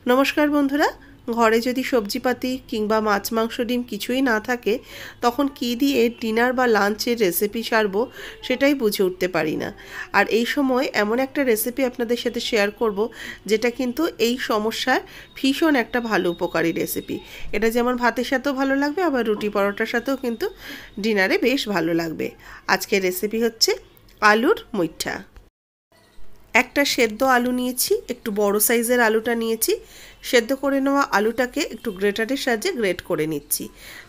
নমস্কার বন্ধুরা, ঘরে যদি সবজিপাতি কিংবা মাছ মাংস ডিম কিছুই না থাকে তখন কি দিয়ে ডিনার বা লাঞ্চের রেসিপি সারবো সেটাই বুঝে উঠতে পারি না। আর এই সময় এমন একটা রেসিপি আপনাদের সাথে শেয়ার করব যেটা কিন্তু এই সমস্যার ভীষণ একটা ভালো উপকারী রেসিপি। এটা যেমন ভাতের সাথেও ভালো লাগবে, আবার রুটি পরোটার সাথেও কিন্তু ডিনারে বেশ ভালো লাগবে। আজকের রেসিপি হচ্ছে আলুর মুইঠা। একটা সেদ্ধ আলু নিয়েছি, একটু বড় সাইজের আলুটা নিয়েছি। সেদ্ধ করে নেওয়া আলুটাকে একটু গ্রেটারের সাহায্যে গ্রেট করে নিচ্ছি,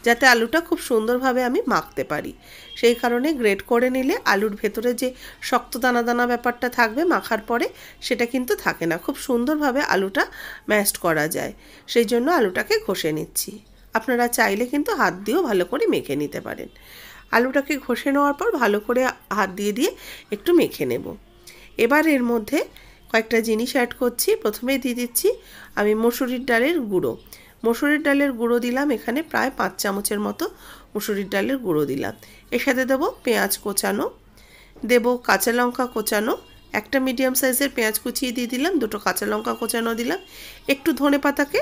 যাতে আলুটা খুব সুন্দরভাবে আমি মাখতে পারি। সেই কারণে গ্রেট করে নিলে আলুর ভেতরে যে শক্ত দানা দানা ব্যাপারটা থাকবে মাখার পরে, সেটা কিন্তু থাকে না, খুব সুন্দরভাবে আলুটা ম্যাশড করা যায়। সেই জন্য আলুটাকে ঘষে নিচ্ছি। আপনারা চাইলে কিন্তু হাত দিয়েও ভালো করে মেখে নিতে পারেন। আলুটাকে ঘষে নেওয়ার পর ভালো করে হাত দিয়ে দিয়ে একটু মেখে নেব। এবার এর মধ্যে কয়েকটা জিনিস অ্যাড করছি। প্রথমেই দিয়ে দিচ্ছি আমি মসুরির ডালের গুঁড়ো। মসুরির ডালের গুঁড়ো দিলাম এখানে প্রায় 5 চামচের মতো মসুরির ডালের গুঁড়ো দিলাম। এর সাথে দেবো পেঁয়াজ কোচানো, দেবো কাঁচা লঙ্কা কোচানো, একটা মিডিয়াম সাইজের পেঁয়াজ কুচিয়ে দিয়ে দিলাম, 2টো কাঁচা লঙ্কা কোচানো দিলাম, একটু ধনে পাতাকে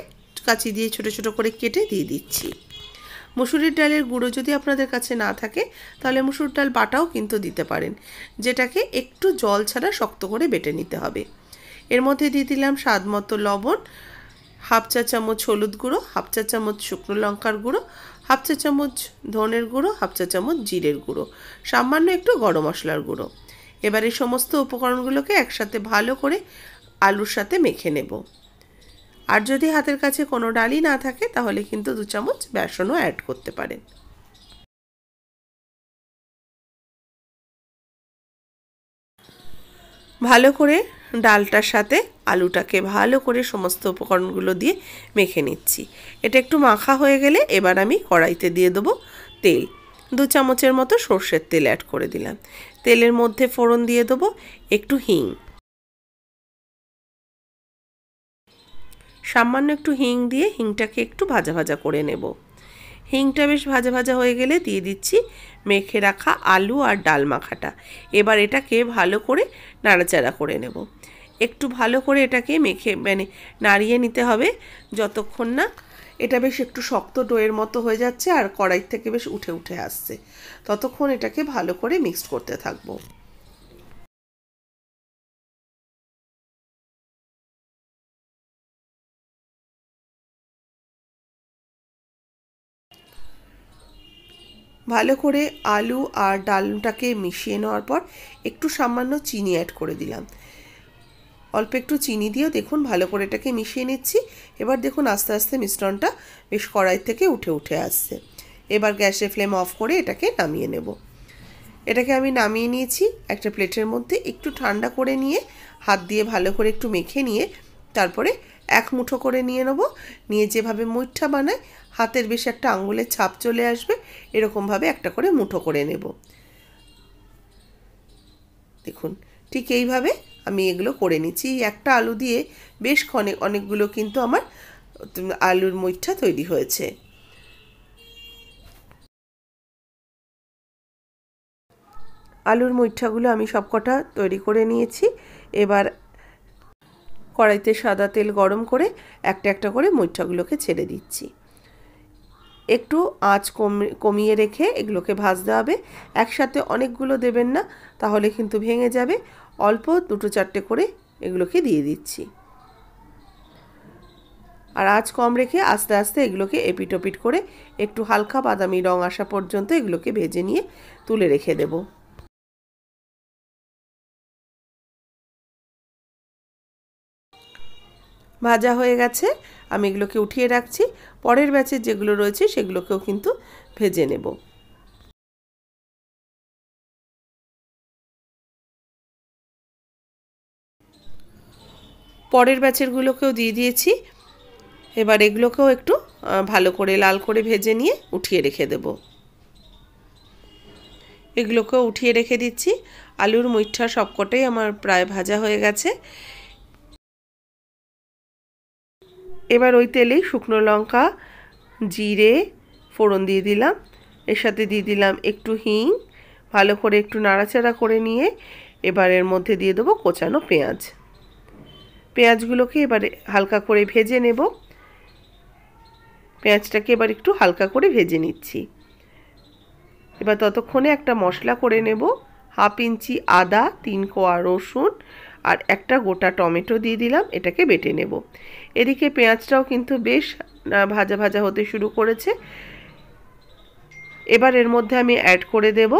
কাঁচি দিয়ে ছোটো ছোটো করে কেটে দিয়ে দিচ্ছি। মসুরির ডালের গুঁড়ো যদি আপনাদের কাছে না থাকে তাহলে মসুর ডাল বাটাও কিন্তু দিতে পারেন, যেটাকে একটু জল ছাড়া শক্ত করে বেটে নিতে হবে। এর মধ্যে দিয়ে দিলাম স্বাদ মতো লবণ, 1/2 চা চামচ হলুদ গুঁড়ো, 1/2 চা চামচ শুকনো লঙ্কার গুঁড়ো, 1/2 চা চামচ ধনের গুঁড়ো, 1/2 চা চামচ জিরের গুঁড়ো, সামান্য একটু গরম মশলার গুঁড়ো। এবার এই সমস্ত উপকরণগুলোকে একসাথে ভালো করে আলুর সাথে মেখে নেব। আর যদি হাতের কাছে কোনো ডালই না থাকে তাহলে কিন্তু 2 চামচ বেসনও অ্যাড করতে পারেন। ভালো করে ডালটার সাথে আলুটাকে ভালো করে সমস্ত উপকরণগুলো দিয়ে মেখে নিচ্ছি। এটা একটু মাখা হয়ে গেলে এবার আমি কড়াইতে দিয়ে দেবো তেল। 2 চামচের মতো সর্ষের তেল অ্যাড করে দিলাম। তেলের মধ্যে ফোড়ন দিয়ে দেবো একটু হিং, সামান্য একটু হিং দিয়ে হিংটাকে একটু ভাজা ভাজা করে নেব। হিংটা বেশ ভাজা ভাজা হয়ে গেলে দিয়ে দিচ্ছি মেখে রাখা আলু আর ডাল মাখাটা। এবার এটাকে ভালো করে নাড়াচাড়া করে নেব। একটু ভালো করে এটাকে মেখে নাড়িয়ে নিতে হবে যতক্ষণ না এটা বেশ একটু শক্ত ডোয়ের মতো হয়ে যাচ্ছে আর কড়াই থেকে বেশ উঠে উঠে আসছে, ততক্ষণ এটাকে ভালো করে মিক্সড করতে থাকবো। ভালো করে আলু আর ডালটাকে মিশিয়ে নেওয়ার পর একটু সামান্য চিনি অ্যাড করে দিলাম। অল্প একটু চিনি দিয়েও দেখুন ভালো করে এটাকে মিশিয়ে নিচ্ছি। এবার দেখুন আস্তে আস্তে মিশ্রণটা বেশ কড়াই থেকে উঠে উঠে আসছে। এবার গ্যাসের ফ্লেম অফ করে এটাকে নামিয়ে নেব। এটাকে আমি নামিয়ে নিয়েছি একটা প্লেটের মধ্যে। একটু ঠান্ডা করে নিয়ে হাত দিয়ে ভালো করে একটু মেখে নিয়ে তারপরে এক মুঠো করে নিয়ে নেব। নিয়ে যেভাবে মুইঠা বানায় হাতের বেশ একটা আঙুলের ছাপ চলে আসবে, এরকমভাবে একটা করে মুঠো করে নেব। দেখুন ঠিক এইভাবে আমি এগুলো করে নিচ্ছি। একটা আলু দিয়ে বেশ অনেকগুলো কিন্তু আমার আলুর মুইঠা তৈরি হয়েছে। আলুর মুইঠাগুলো আমি সবকটা তৈরি করে নিয়েছি। এবার কড়াইতে সাদা তেল গরম করে একটা একটা করে মুইঠাগুলোকে ছেড়ে দিচ্ছি। একটু আঁচ কমিয়ে রেখে এগুলোকে ভাজতে হবে। একসাথে অনেকগুলো দেবেন না, তাহলে কিন্তু ভেঙে যাবে। অল্প 2-4টে করে এগুলোকে দিয়ে দিচ্ছি। আর আঁচ কম রেখে আস্তে আস্তে এগুলোকে এপিট ওপিট করে একটু হালকা বাদামি রং আসা পর্যন্ত এগুলোকে ভেজে নিয়ে তুলে রেখে দেব। ভাজা হয়ে গেছে, আমি এগুলোকে উঠিয়ে রাখছি। পরের ব্যাচের যেগুলো রয়েছে সেগুলোকেও কিন্তু ভেজে নেব। পরের ব্যাচেরগুলোকেও দিয়ে দিয়েছি। এবার এগুলোকেও একটু ভালো করে লাল করে ভেজে নিয়ে উঠিয়ে রেখে দেব। এগুলোকেও উঠিয়ে রেখে দিচ্ছি। আলুর মুইঠা সবকটাই আমার প্রায় ভাজা হয়ে গেছে। এবার ওই তেলেই শুকনো লঙ্কা, জিরে ফোড়ন দিয়ে দিলাম। এর সাথে দিয়ে দিলাম একটু হিং। ভালো করে একটু নাড়াচাড়া করে নিয়ে এবার এর মধ্যে দিয়ে দেবো কোচানো পেঁয়াজ। পেঁয়াজগুলোকে এবারে হালকা করে ভেজে নেব। পেঁয়াজটাকে এবার একটু হালকা করে ভেজে নিচ্ছি। এবার ততক্ষণে একটা মশলা করে নেব। 1/2 ইঞ্চি আদা, 3 কোয়া রসুন আর একটা গোটা টমেটো দিয়ে দিলাম, এটাকে বেটে নেব। এদিকে পেঁয়াজটাও কিন্তু বেশ ভাজা ভাজা হতে শুরু করেছে। এবার এর মধ্যে আমি অ্যাড করে দেব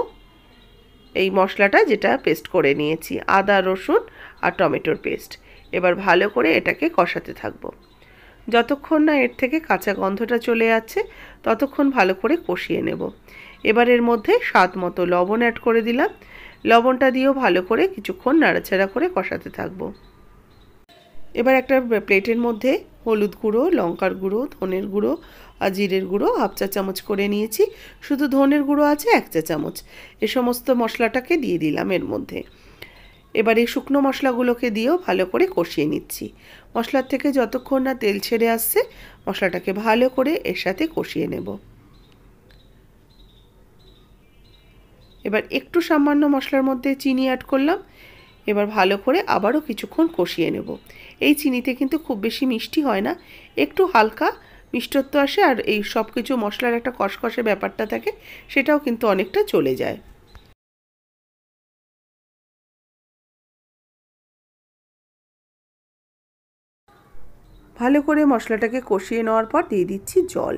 এই মশলাটা যেটা পেস্ট করে নিয়েছি, আদা রসুন আর টমেটোর পেস্ট। এবার ভালো করে এটাকে কষাতে থাকবো। যতক্ষণ না এর থেকে কাঁচা গন্ধটা চলে যাচ্ছে ততক্ষণ ভালো করে কষিয়ে নেব। এবার এর মধ্যে স্বাদ মতো লবণ অ্যাড করে দিলাম। লবণটা দিয়েও ভালো করে কিছুক্ষণ নাড়াচাড়া করে কষাতে থাকবো। এবার একটা প্লেটের মধ্যে হলুদ গুঁড়ো, লঙ্কার গুঁড়ো, ধনের গুঁড়ো আর জিরের গুঁড়ো 1/2 চা চামচ করে নিয়েছি। শুধু ধনের গুঁড়ো আছে 1 চা চামচ। এ সমস্ত মশলাটাকে দিয়ে দিলাম এর মধ্যে। এবার এই শুকনো মশলাগুলোকে দিয়েও ভালো করে কষিয়ে নিচ্ছি। মশলার থেকে যতক্ষণ না তেল ছেড়ে আসছে মশলাটাকে ভালো করে এর সাথে কষিয়ে নেব। এবার একটু সামান্য মশলার মধ্যে চিনি অ্যাড করলাম। এবার ভালো করে আবারও কিছুক্ষণ কষিয়ে নেব। এই চিনিতে কিন্তু খুব বেশি মিষ্টি হয় না, একটু হালকা মিষ্টত্ব আসে, আর এই সব কিছু মশলার একটা কষকষে ব্যাপারটা থাকে, সেটাও কিন্তু অনেকটা চলে যায়। ভালো করে মশলাটাকে কষিয়ে নেওয়ার পর দিয়ে দিচ্ছি জল।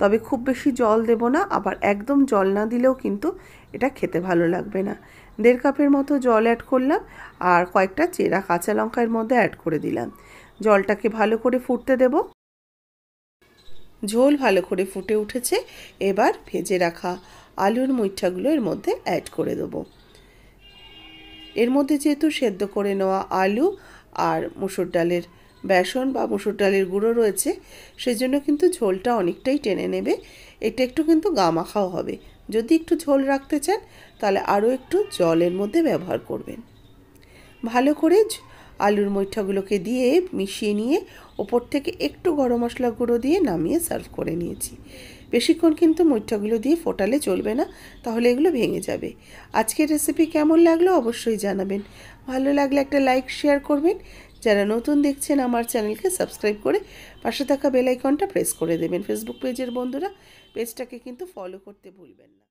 তবে খুব বেশি জল দেব না, আবার একদম জল না দিলেও কিন্তু এটা খেতে ভালো লাগবে না। 1.5 কাপের মতো জল অ্যাড করলাম আর কয়েকটা চেরা কাঁচা লঙ্কা এর মধ্যে অ্যাড করে দিলাম। জলটাকে ভালো করে ফুটতে দেব। ঝোল ভালো করে ফুটে উঠেছে। এবার ভেজে রাখা আলুর মুইঠাগুলো এর মধ্যে অ্যাড করে দেবো। এর মধ্যে যেহেতু সেদ্ধ করে নেওয়া আলু আর মুসুর ডালের বেসন বা মুসুর ডালের গুঁড়ো রয়েছে, সেজন্য কিন্তু ঝোলটা অনেকটাই টেনে নেবে। এটা একটু কিন্তু গামাখাও হবে। যদি একটু ঝোল রাখতে চান তাহলে আরও একটু জলের মধ্যে ব্যবহার করবেন। ভালো করে আলুর মুইঠাগুলোকে দিয়ে মিশিয়ে নিয়ে ওপর থেকে একটু গরম মশলা গুঁড়ো দিয়ে নামিয়ে সার্ভ করে নিয়েছি। বেশিক্ষণ কিন্তু মুইঠাগুলো দিয়ে ফোটালে চলবে না, তাহলে এগুলো ভেঙে যাবে। আজকের রেসিপি কেমন লাগলো অবশ্যই জানাবেন। ভালো লাগলে একটা লাইক শেয়ার করবেন। যারা নতুন দেখছেন আমার চ্যানেলকে সাবস্ক্রাইব করে পাশে থাকা বেল আইকনটা প্রেস করে দেবেন। ফেসবুক পেজের বন্ধুরা পেজটাকে কিন্তু ফলো করতে ভুলবেন না।